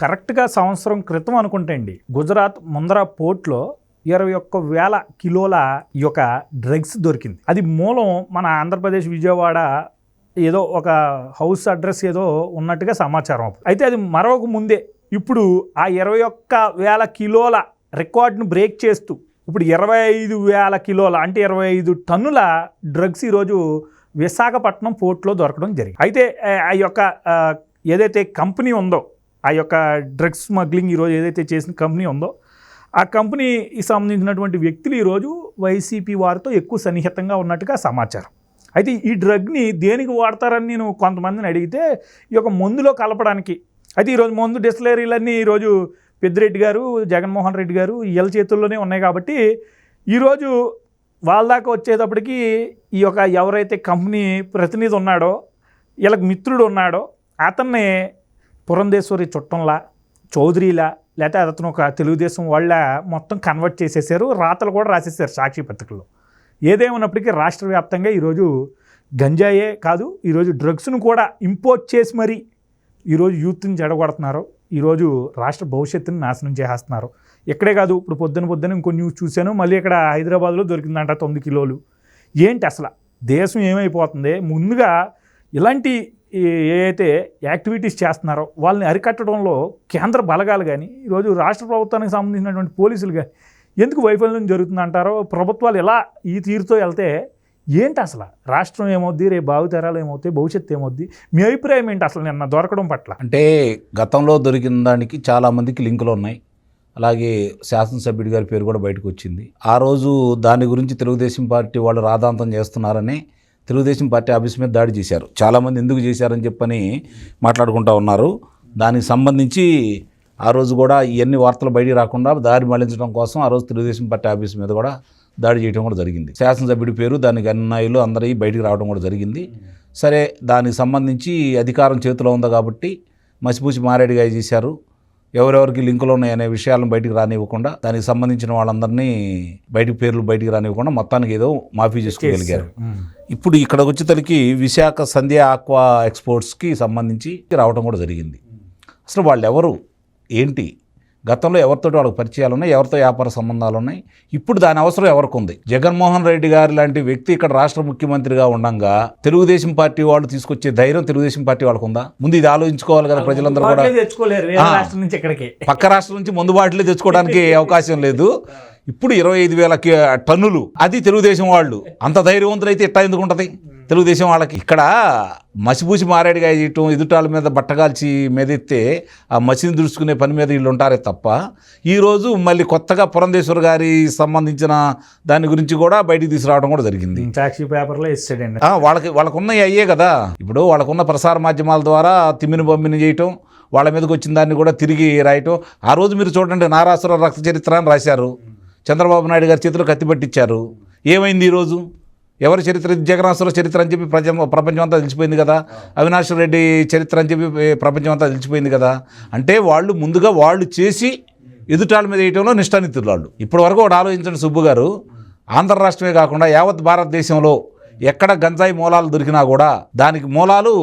కరెక్ట్గా సంవత్సరం క్రితం అనుకుంటే అండి గుజరాత్ ముందరా పోర్ట్లో 21,000 కిలోల ఈ యొక్క డ్రగ్స్ దొరికింది. అది మూలం మన ఆంధ్రప్రదేశ్ విజయవాడ ఏదో ఒక హౌస్ అడ్రస్ ఏదో ఉన్నట్టుగా సమాచారం. అయితే అది మరొక ముందే ఇప్పుడు ఆ 21,000 కిలోల రికార్డును బ్రేక్ చేస్తూ ఇప్పుడు 25,000 కిలోల అంటే 25 టన్నుల డ్రగ్స్ ఈరోజు విశాఖపట్నం పోర్ట్లో దొరకడం జరిగింది. అయితే ఆ యొక్క ఏదైతే కంపెనీ ఉందో ఆ యొక్క డ్రగ్స్ స్మగ్లింగ్ ఈరోజు ఏదైతే చేసిన కంపెనీ ఉందో ఆ కంపెనీకి సంబంధించినటువంటి వ్యక్తులు ఈరోజు వైసీపీ వారితో ఎక్కువ సన్నిహితంగా ఉన్నట్టుగా సమాచారం. అయితే ఈ డ్రగ్ని దేనికి వాడతారని నేను కొంతమందిని అడిగితే ఈ యొక్క మందులో కలపడానికి. అయితే ఈరోజు మందు డిస్టిలరీలన్నీ ఈరోజు పెద్దిరెడ్డి గారు జగన్మోహన్ రెడ్డి గారు వీళ్ళ చేతుల్లోనే ఉన్నాయి కాబట్టి ఈరోజు వాళ్ళ దాకా వచ్చేటప్పటికి ఈ యొక్క ఎవరైతే కంపెనీ ప్రతినిధి ఉన్నాడో వీళ్ళకి మిత్రుడు ఉన్నాడో అతన్ని పురంధేశ్వరి చుట్టంలా చౌదరిలా లేకపోతే అతను ఒక తెలుగుదేశం వాళ్ళ మొత్తం కన్వర్ట్ చేసేసారు. రాతలు కూడా రాసేసారు సాక్షి పత్రికల్లో. ఏదేమన్నప్పటికీ రాష్ట్ర వ్యాప్తంగా ఈరోజు గంజాయే కాదు ఈరోజు డ్రగ్స్ను కూడా ఇంపోర్ట్ చేసి మరీ ఈరోజు యూత్ని జడగొడుతున్నారు. ఈరోజు రాష్ట్ర భవిష్యత్తుని నాశనం చేసేస్తున్నారు. ఇక్కడే కాదు, ఇప్పుడు పొద్దున ఇంకో న్యూస్ చూశాను, మళ్ళీ ఇక్కడ హైదరాబాద్లో దొరికిందంట 9 కిలోలు. ఏంటి అసలు దేశం ఏమైపోతుంది? ముందుగా ఇలాంటి ఏదైతే యాక్టివిటీస్ చేస్తున్నారో వాళ్ళని అరికట్టడంలో కేంద్ర బలగాలు కానీ ఈరోజు రాష్ట్ర ప్రభుత్వానికి సంబంధించినటువంటి పోలీసులు కానీ ఎందుకు వైఫల్యం జరుగుతుందంటారో, ప్రభుత్వాలు ఎలా ఈ తీరుతో వెళ్తే ఏంటి అసలు రాష్ట్రం ఏమవుద్ది, రేపు భావితరాలు ఏమవుతాయి, భవిష్యత్తు ఏమవుద్ది? మీ అభిప్రాయం ఏంటి అసలు నిన్న దొరకడం పట్ల? అంటే గతంలో దొరికిన దానికి చాలామందికి లింకులు ఉన్నాయి. అలాగే శాసనసభ్యుడి గారి పేరు కూడా బయటకు వచ్చింది. ఆ రోజు దాని గురించి తెలుగుదేశం పార్టీ వాళ్ళు రాద్ధాంతం చేస్తున్నారని తెలుగుదేశం పార్టీ ఆఫీస్ మీద దాడి చేశారు. చాలామంది ఎందుకు చేశారని చెప్పని మాట్లాడుకుంటూ ఉన్నారు. దానికి సంబంధించి ఆ రోజు కూడా ఇవన్నీ వార్తలు బయటికి రాకుండా దారి మళ్లించడం కోసం ఆ రోజు తెలుగుదేశం పార్టీ ఆఫీస్ మీద కూడా దాడి చేయడం కూడా జరిగింది. శాసనసభ్యుడి పేరు దానికి అన్నాయిలు అందరూ బయటికి రావడం కూడా జరిగింది. సరే, దానికి సంబంధించి అధికారం చేతిలో ఉంది కాబట్టి మసిపూసి మారేడు గారు చేశారు. ఎవరెవరికి లింకులు ఉన్నాయనే విషయాలను బయటికి రానివ్వకుండా దానికి సంబంధించిన వాళ్ళందరినీ పేర్లు బయటికి రానివ్వకుండా మొత్తానికి ఏదో మాఫీ చేసుకోగలిగారు. ఇప్పుడు ఇక్కడ వచ్చేసరికి విశాఖ సంధ్య ఆక్వా ఎక్స్పోర్ట్స్కి సంబంధించి రావడం కూడా జరిగింది. అసలు వాళ్ళు ఎవరు ఏంటి, గతంలో ఎవరితో వాళ్ళకి పరిచయాలు ఉన్నాయి, ఎవరితో వ్యాపార సంబంధాలు ఉన్నాయి, ఇప్పుడు దాని అవసరం ఎవరికి ఉంది? జగన్మోహన్ రెడ్డి గారు లాంటి వ్యక్తి ఇక్కడ రాష్ట్ర ముఖ్యమంత్రిగా ఉండగా తెలుగుదేశం పార్టీ వాళ్ళు తీసుకొచ్చే ధైర్యం తెలుగుదేశం పార్టీ వాళ్ళకు ఉందా? ముందు ఇది ఆలోచించుకోవాలి కదా. ప్రజలందరూ కూడా పక్క రాష్ట్రం నుంచి ముందు బాటిలే తెచ్చుకోవడానికి అవకాశం లేదు. ఇప్పుడు 25,000 టన్నులు, అది తెలుగుదేశం వాళ్ళు. అంత ధైర్యవంతులు అయితే ఎట్టా ఎందుకు ఉంటుంది తెలుగుదేశం వాళ్ళకి? ఇక్కడ మసిపూసి మారేడుగా చేయటం, ఎదుటాల మీద బట్టగాల్చి మీదెత్తే ఆ మసిని దుడుచుకునే పని మీద వీళ్ళు ఉంటారే తప్ప, ఈరోజు మళ్ళీ కొత్తగా పురంధేశ్వర్ గారి సంబంధించిన దాని గురించి కూడా బయటికి తీసుకురావడం కూడా జరిగింది. సాక్షి పేపర్లో ఇస్తాడండి. వాళ్ళకున్న అయ్యే కదా. ఇప్పుడు వాళ్ళకున్న ప్రసార మాధ్యమాల ద్వారా తిమ్మిని బొమ్మిని చేయటం, వాళ్ళ మీదకి వచ్చిన దాన్ని కూడా తిరిగి రాయటం. ఆ రోజు మీరు చూడండి, నారాసుర రక్త చరిత్ర అని రాశారు. చంద్రబాబు నాయుడు గారి చేతిలో కత్తి పట్టించారు. ఏమైంది ఈరోజు? ఎవరి చరిత్ర? జగన్నాసుర చరిత్ర అని చెప్పి ప్రపంచం అంతా తెలిసిపోయింది కదా. అవినాష్ రెడ్డి చరిత్ర అని చెప్పి ప్రపంచం అంతా తెలిసిపోయింది కదా. అంటే వాళ్ళు ముందుగా వాళ్ళు చేసి ఎదుటాల మీద వేయటంలో నిష్ఠానితులు వాళ్ళు. ఇప్పటి వరకు ఒకటి ఆలోచించండి సుబ్బు గారు, ఆంధ్ర రాష్ట్రమే కాకుండా యావత్ భారతదేశంలో ఎక్కడ గంజాయి మూలాలు దొరికినా కూడా దానికి మూలాలు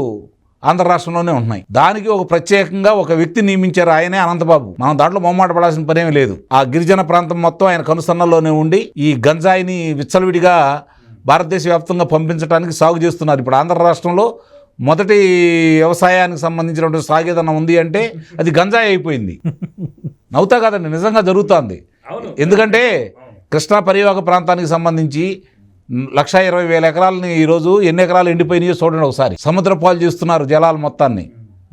ఆంధ్ర రాష్ట్రంలోనే ఉన్నాయి. దానికి ఒక ప్రత్యేకంగా ఒక వ్యక్తి నియమించారు, ఆయనే అనంతబాబు. మనం దాంట్లో మొహమాట పడాల్సిన పనేమీ లేదు. ఆ గిరిజన ప్రాంతం మొత్తం ఆయన కనుసన్నల్లోనే ఉండి ఈ గంజాయిని విచ్చలవిడిగా భారతదేశ వ్యాప్తంగా పంపించడానికి సాగు చేస్తున్నారు. ఇప్పుడు ఆంధ్ర రాష్ట్రంలో మొదటి వ్యవసాయానికి సంబంధించినటువంటి సాగు ఏదన్నా ఉంది అంటే అది గంజాయి అయిపోయింది. నవ్వుతా కాదండి, నిజంగా జరుగుతుంది. ఎందుకంటే కృష్ణా పరివాహక ప్రాంతానికి సంబంధించి 120,000 ఎకరాలని ఈరోజు ఎన్ని ఎకరాలు ఎండిపోయినాయో చూడండి ఒకసారి. సముద్ర పాలు చేస్తున్నారు జలాలు మొత్తాన్ని,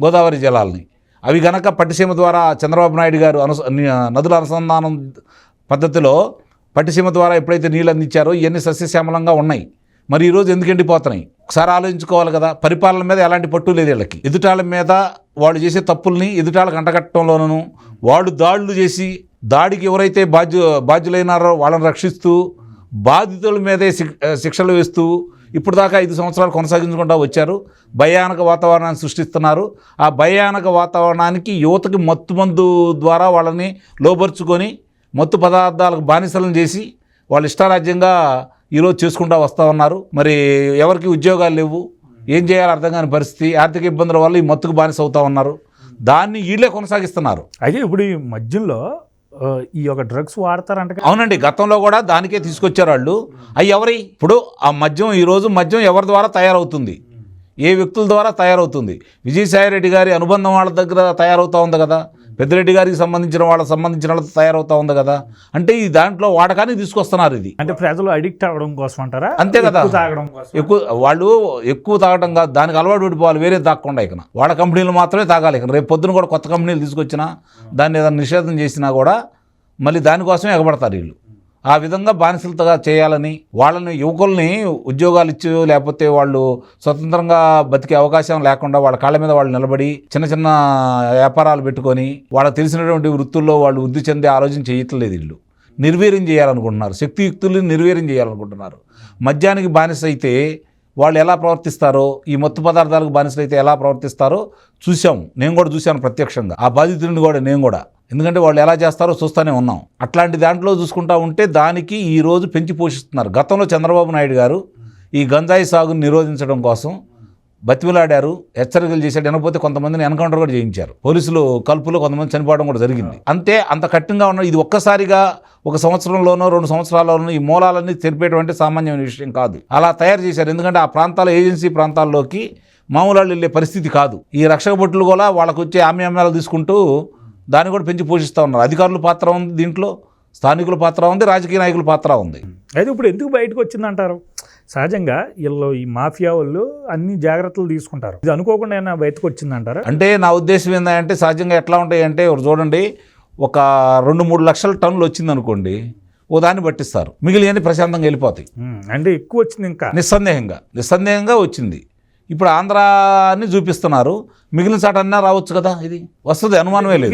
గోదావరి జలాల్ని. అవి గనక పట్టిసీమ ద్వారా చంద్రబాబు నాయుడు గారు నదుల అనుసంధానం పద్ధతిలో పట్టిసీమ ద్వారా ఎప్పుడైతే నీళ్ళు అందించారో ఇవన్నీ సస్యశ్యామలంగా ఉన్నాయి. మరి ఈరోజు ఎందుకు ఎండిపోతున్నాయి? ఒకసారి ఆలోచించుకోవాలి కదా. పరిపాలన మీద ఎలాంటి పట్టు లేదు వీళ్ళకి. ఎదుటాల మీద వాళ్ళు చేసే తప్పుల్ని ఎదుటాలకు అంటగట్టడంలోనూ, వాళ్ళు దాడులు చేసి దాడికి ఎవరైతే బాధ్యులైనారో వాళ్ళని రక్షిస్తూ బాధితుల మీదే శిక్షలు వేస్తూ ఇప్పుడు దాకా 5 సంవత్సరాలు కొనసాగించుకుంటూ వచ్చారు. భయానక వాతావరణాన్ని సృష్టిస్తున్నారు. ఆ భయానక వాతావరణానికి యువతకి మత్తుమందు ద్వారా వాళ్ళని లోబర్చుకొని మత్తు పదార్థాలకు బానిసలను చేసి వాళ్ళు ఇష్టారాజ్యంగా ఈరోజు చేసుకుంటూ వస్తూ ఉన్నారు. మరి ఎవరికి ఉద్యోగాలు లేవు, ఏం చేయాలో అర్థం కాని పరిస్థితి. ఆర్థిక ఇబ్బందుల వల్ల ఈ మత్తుకు బానిస అవుతూ ఉన్నారు. దాన్ని వీళ్ళే కొనసాగిస్తున్నారు. అయితే ఇప్పుడు ఈ మధ్యలో ఈ యొక్క డ్రగ్స్ వాడతారంట. అవునండి, గతంలో కూడా దానికే తీసుకొచ్చారు వాళ్ళు. అవి ఎవరి ఇప్పుడు ఆ మద్యం, ఈరోజు మద్యం ఎవరి ద్వారా తయారవుతుంది, ఏ వ్యక్తుల ద్వారా తయారవుతుంది? విజయసాయిరెడ్డి గారి అనుబంధం వాళ్ళ దగ్గర తయారవుతూ ఉంది కదా, పెద్దిరెడ్డి గారికి సంబంధించిన వాళ్ళతో తయారవుతూ ఉంది కదా. అంటే ఈ దాంట్లో వాడకాన్ని తీసుకొస్తున్నారు. ఇది అంటే ప్రజలు అడిక్ట్ అవ్వడం కోసం అంటారా? అంతే కదా, తాగడం కోసం. ఎక్కువ తాగడం కాదు, దానికి అలవాటు పడిపోవాలి. వేరే తాగకుండా ఇక వాళ్ళ కంపెనీలు మాత్రమే తాగాలి. ఇక రేపు పొద్దున కూడా కొత్త కంపెనీలు తీసుకొచ్చినా, దాన్ని ఏదైనా నిషేధం చేసినా కూడా మళ్ళీ దానికోసమే ఎగబడతారు వీళ్ళు. ఆ విధంగా బానిసలతోగా చేయాలని, వాళ్ళని యువకుల్ని ఉద్యోగాలు ఇచ్చి, లేకపోతే వాళ్ళు స్వతంత్రంగా బతికే అవకాశం లేకుండా వాళ్ళ కాళ్ళ మీద వాళ్ళు నిలబడి చిన్న చిన్న వ్యాపారాలు పెట్టుకొని వాళ్ళకి తెలిసినటువంటి వృత్తుల్లో వాళ్ళు వృద్ధి చెందే ఆలోచన చేయట్లేదు. వీళ్ళు నిర్వీర్యం చేయాలనుకుంటున్నారు, శక్తియుక్తుల్ని నిర్వీర్యం చేయాలనుకుంటున్నారు. మద్యానికి బానిస అయితే వాళ్ళు ఎలా ప్రవర్తిస్తారో, ఈ మత్తు పదార్థాలకు బానిసలు అయితే ఎలా ప్రవర్తిస్తారో చూసాము. నేను కూడా చూశాను ప్రత్యక్షంగా, ఆ బాధితుడిని కూడా నేను కూడా. ఎందుకంటే వాళ్ళు ఎలా చేస్తారో చూస్తూనే ఉన్నాం. అట్లాంటి దాంట్లో చూసుకుంటా ఉంటే దానికి ఈరోజు పెంచి పోషిస్తున్నారు. గతంలో చంద్రబాబు నాయుడు గారు ఈ గంజాయి సాగును నిరోధించడం కోసం బతిమిలాడారు, హెచ్చరికలు చేశాడు. వినకపోతే కొంతమందిని ఎన్కౌంటర్ కూడా చేయించారు. పోలీసులు కల్పులో కొంతమంది చనిపోవడం కూడా జరిగింది. అంతే, అంత కఠినంగా ఉన్న ఇది ఒక్కసారిగా ఒక సంవత్సరంలోనో 2 సంవత్సరాల్లోనో ఈ మూలాలన్నీ తెరిపేటువంటి సామాన్యమైన విషయం కాదు. అలా తయారు చేశారు. ఎందుకంటే ఆ ప్రాంతాల ఏజెన్సీ ప్రాంతాల్లోకి మామూలు వాళ్ళు వెళ్ళే పరిస్థితి కాదు. ఈ రక్షక భటులు కూడా వాళ్ళకు వచ్చే ఆమ్యామ్యాలు తీసుకుంటూ దాన్ని కూడా పెంచి పోషిస్తూ ఉన్నారు. అధికారుల పాత్ర ఉంది దీంట్లో, స్థానికుల పాత్ర ఉంది, రాజకీయ నాయకుల పాత్ర ఉంది. అయితే ఇప్పుడు ఎందుకు బయటకు వచ్చిందంటారు? సహజంగా వీళ్ళు ఈ మాఫియా వాళ్ళు అన్ని జాగ్రత్తలు తీసుకుంటారు, ఇది అనుకోకుండా ఏమైనా బయటకు వచ్చిందంటారా? అంటే నా ఉద్దేశం ఏంటంటే సహజంగా ఎట్లా ఉంటాయి అంటే, చూడండి, ఒక 2-3 లక్షల టన్నులు వచ్చింది అనుకోండి, ఓ దాన్ని పట్టిస్తారు, మిగిలినవి ప్రశాంతంగా వెళ్ళిపోతాయి. అంటే ఎక్కువ వచ్చింది, ఇంకా నిస్సందేహంగా వచ్చింది. ఇప్పుడు ఆంధ్రాని చూపిస్తున్నారు, మిగిలిన చాట అన్నా రావచ్చు కదా. ఇది వస్తుంది, అనుమానమే లేదు.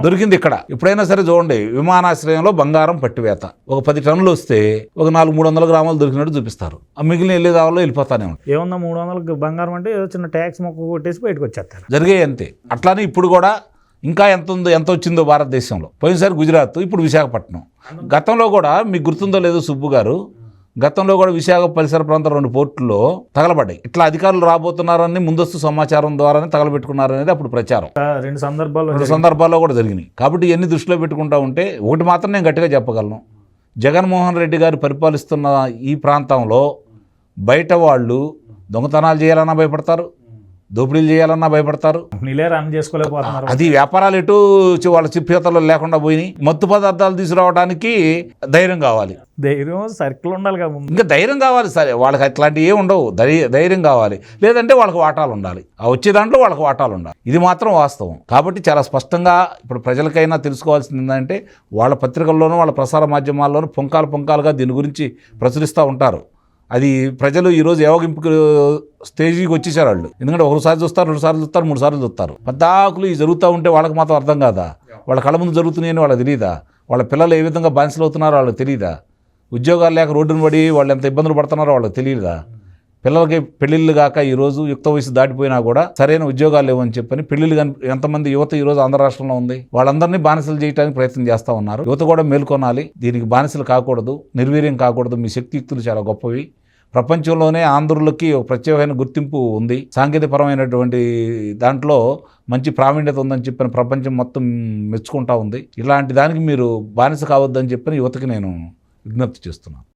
దొరికింది ఇక్కడ. ఎప్పుడైనా సరే చూడండి, విమానాశ్రయంలో బంగారం పట్టివేత ఒక 10 టన్నులు వస్తే ఒక 400-300 గ్రాములు దొరికినట్టు చూపిస్తారు. ఆ మిగిలిన వెళ్ళే దావల్లో వెళ్ళిపోతానే ఉంటాయి. ఏమన్నా 300 బంగారం అంటే ఏదో చిన్న ట్యాక్స్ మొక్క కొట్టేసి బయటకు వచ్చేస్తారు, జరిగాయి అంతే. అట్లానే ఇప్పుడు కూడా ఇంకా ఎంత వచ్చిందో భారతదేశంలో. పోయినసారి గుజరాత్, ఇప్పుడు విశాఖపట్నం. గతంలో కూడా మీకు గుర్తుందో లేదో సుబ్బు గారు, గతంలో కూడా విశాఖ పరిసర ప్రాంతాల 2 పోర్టుల్లో తగలబడ్డాయి. ఇట్లా అధికారులు రాబోతున్నారని ముందస్తు సమాచారం ద్వారానే తగలబెట్టుకున్నారనేది అప్పుడు ప్రచారం. 2 సందర్భాల్లో కూడా జరిగినాయి. కాబట్టి ఇవన్నీ దృష్టిలో పెట్టుకుంటా ఉంటే ఒకటి మాత్రం నేను గట్టిగా చెప్పగలను, జగన్మోహన్ రెడ్డి గారు పరిపాలిస్తున్న ఈ ప్రాంతంలో బయట వాళ్ళు దొంగతనాలు చేయాలన్నా భయపడతారు, దోపిడీలు చేయాలన్నా భయపడతారు. రన్ చేసుకోలేకపోతున్నారు. అది వ్యాపారాలు ఎటు వాళ్ళ చిప్పితలు లేకుండా పోయినాయి. మత్తు పదార్థాలు తీసుకురావడానికి ధైర్యం కావాలి, సర్కిల్ ఉండాలి కదా, ఇంకా ధైర్యం కావాలి. సరే, వాళ్ళకి అట్లాంటివి ఏమి ఉండవు, ధైర్యం కావాలి. లేదంటే వాళ్ళకి వాటాలు ఉండాలి, ఆ వచ్చే దాంట్లో వాళ్ళకి వాటాలు ఉండాలి. ఇది మాత్రం వాస్తవం. కాబట్టి చాలా స్పష్టంగా ఇప్పుడు ప్రజలకైనా తెలుసుకోవాల్సింది ఏంటంటే, వాళ్ళ పత్రికల్లోనూ వాళ్ళ ప్రసార మాధ్యమాల్లోనూ పుంకాలుగా దీని గురించి ప్రచురిస్తూ ఉంటారు. అది ప్రజలు ఈరోజు ఏవగింపు స్టేజీకి వచ్చేసారు వాళ్ళు. ఎందుకంటే ఒకసారి చూస్తారు, 2 సార్లు చూస్తారు, 3 సార్లు చూస్తారు. పద్దాకులు ఇవి జరుగుతూ ఉంటే వాళ్ళకి మాత్రం అర్థం కాదా? వాళ్ళ కళ్ళ ముందు జరుగుతున్నాయని వాళ్ళకి తెలియదా? వాళ్ళ పిల్లలు ఏ విధంగా బానిసలు అవుతున్నారో వాళ్ళకి తెలియదా? ఉద్యోగాలు లేక రోడ్డును పడి వాళ్ళు ఎంత ఇబ్బందులు పడుతున్నారో వాళ్ళకి తెలియదా? పిల్లలకి పెళ్ళిళ్ళు కాక ఈరోజు యుక్త వయసు దాటిపోయినా కూడా సరైన ఉద్యోగాలు లేవని చెప్పని పెళ్ళిళ్ళు ఎంతమంది యువత ఈరోజు ఆంధ్ర రాష్ట్రంలో ఉంది, వాళ్ళందరినీ బానిసలు చేయడానికి ప్రయత్నం చేస్తూ ఉన్నారు. యువత కూడా మేల్కొనాలి, దీనికి బానిసలు కాకూడదు, నిర్వీర్యం కాకూడదు. మీ శక్తియుక్తులు చాలా గొప్పవి. ప్రపంచంలోనే ఆంధ్రులకి ఒక ప్రత్యేకమైన గుర్తింపు ఉంది, సాంకేతికపరమైనటువంటి దాంట్లో మంచి ప్రావీణ్యత ఉందని చెప్పిన ప్రపంచం మొత్తం మెచ్చుకుంటా ఉంది. ఇలాంటి దానికి మీరు బానిస కావద్దని చెప్పిన యువతకి నేను విజ్ఞప్తి చేస్తున్నాను.